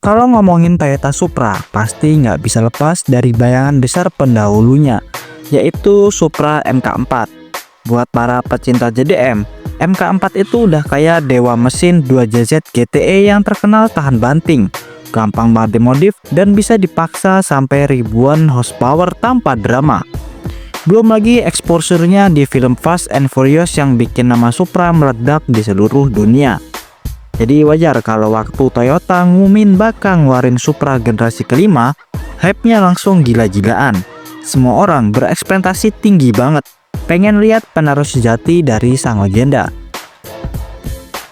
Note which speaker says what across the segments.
Speaker 1: Kalau ngomongin Toyota Supra, pasti nggak bisa lepas dari bayangan besar pendahulunya, yaitu Supra MK4. Buat para pecinta JDM, MK4 itu udah kayak dewa mesin 2JZ GTE yang terkenal tahan banting, gampang banget dimodif, dan bisa dipaksa sampai ribuan horsepower tanpa drama. Belum lagi exposure-nya di film Fast and Furious yang bikin nama Supra meledak di seluruh dunia. Jadi wajar kalau waktu Toyota ngumumin bakal ngeluarin Supra generasi kelima, hype-nya langsung gila-gilaan. Semua orang berekspektasi tinggi banget, pengen lihat penerus sejati dari sang legenda.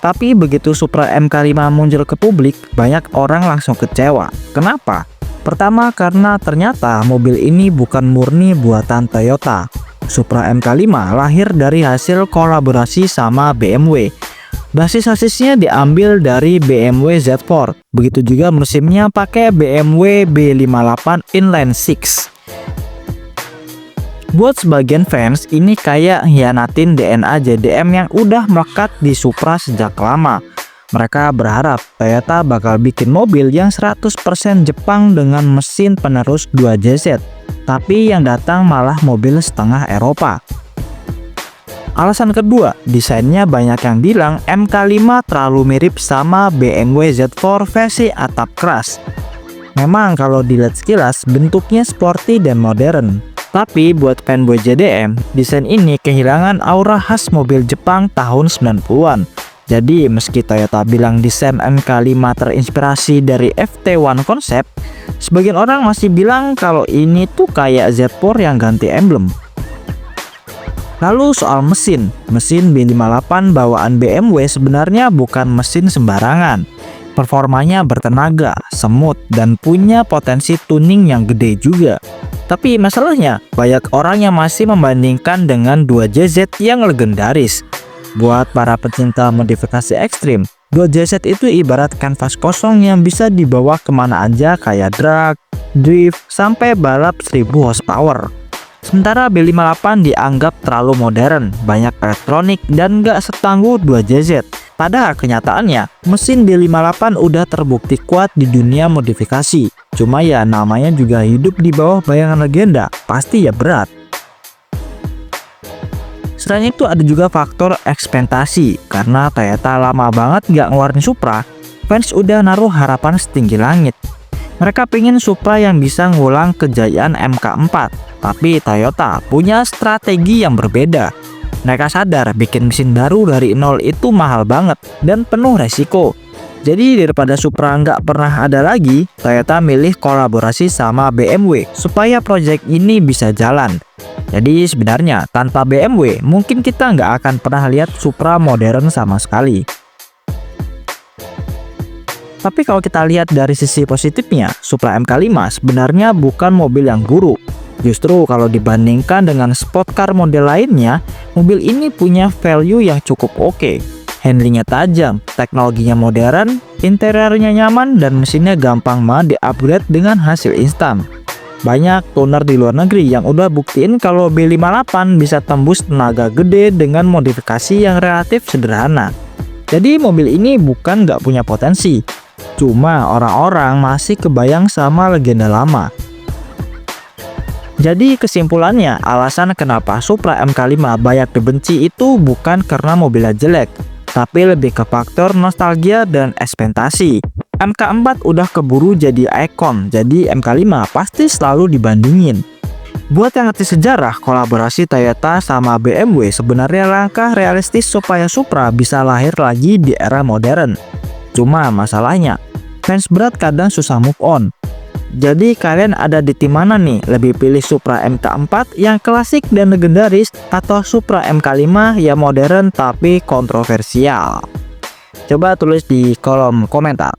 Speaker 1: Tapi begitu Supra MK5 muncul ke publik, banyak orang langsung kecewa. Kenapa? Pertama, karena ternyata mobil ini bukan murni buatan Toyota. Supra MK5 lahir dari hasil kolaborasi sama BMW. Basis-basisnya diambil dari BMW Z4. Begitu juga mesinnya pakai BMW B58 Inline 6. Buat sebagian fans, ini kayak hianatin DNA JDM yang udah melekat di Supra sejak lama. Mereka berharap Toyota bakal bikin mobil yang 100% Jepang dengan mesin penerus 2JZ, tapi yang datang malah mobil setengah Eropa. Alasan kedua, desainnya banyak yang bilang MK5 terlalu mirip sama BMW Z4 versi atap keras. Memang kalau dilihat sekilas bentuknya sporty dan modern. Tapi buat fanboy JDM, desain ini kehilangan aura khas mobil Jepang tahun 90-an. Jadi meski Toyota bilang desain MK5 terinspirasi dari FT1 konsep, sebagian orang masih bilang kalau ini tuh kayak Z4 yang ganti emblem. Lalu soal mesin B58 bawaan BMW sebenarnya bukan mesin sembarangan. Performanya bertenaga, semut, dan punya potensi tuning yang gede juga. Tapi masalahnya, banyak orang yang masih membandingkan dengan 2JZ yang legendaris. Buat para pecinta modifikasi ekstrim, 2JZ itu ibarat kanvas kosong yang bisa dibawa kemana aja kayak drag, drift, sampai balap 1000 horsepower. Sementara B58 dianggap terlalu modern, banyak elektronik, dan gak setangguh 2JZ. Padahal kenyataannya, mesin B58 udah terbukti kuat di dunia modifikasi. Cuma ya namanya juga hidup di bawah bayangan legenda, pasti ya berat. Selain itu ada juga faktor ekspektasi, karena Toyota lama banget gak ngeluarin Supra, fans udah naruh harapan setinggi langit. Mereka pingin Supra yang bisa ngulang kejayaan MK4, tapi Toyota punya strategi yang berbeda. Mereka sadar bikin mesin baru dari nol itu mahal banget dan penuh resiko. Jadi daripada Supra nggak pernah ada lagi, Toyota milih kolaborasi sama BMW supaya proyek ini bisa jalan. Jadi sebenarnya tanpa BMW mungkin kita nggak akan pernah lihat Supra modern sama sekali. Tapi kalau kita lihat dari sisi positifnya, Supra MK5 sebenarnya bukan mobil yang buruk. Justru kalau dibandingkan dengan sport car model lainnya, mobil ini punya value yang cukup oke. Handlingnya tajam, teknologinya modern, interiornya nyaman, dan mesinnya gampang banget di-upgrade dengan hasil instan. Banyak tuner di luar negeri yang udah buktiin kalau B58 bisa tembus tenaga gede dengan modifikasi yang relatif sederhana. Jadi mobil ini bukan nggak punya potensi, cuma orang-orang masih kebayang sama legenda lama. Jadi kesimpulannya, alasan kenapa Supra MK5 banyak dibenci itu bukan karena mobilnya jelek, tapi lebih ke faktor nostalgia dan ekspektasi. MK4 udah keburu jadi ikon, jadi MK5 pasti selalu dibandingin. Buat yang ngerti sejarah, kolaborasi Toyota sama BMW sebenarnya langkah realistis supaya Supra bisa lahir lagi di era modern. Cuma masalahnya, fans berat kadang susah move on. Jadi kalian ada di tim mana nih? Lebih pilih Supra MK4 yang klasik dan legendaris atau Supra MK5 yang modern tapi kontroversial? Coba tulis di kolom komentar.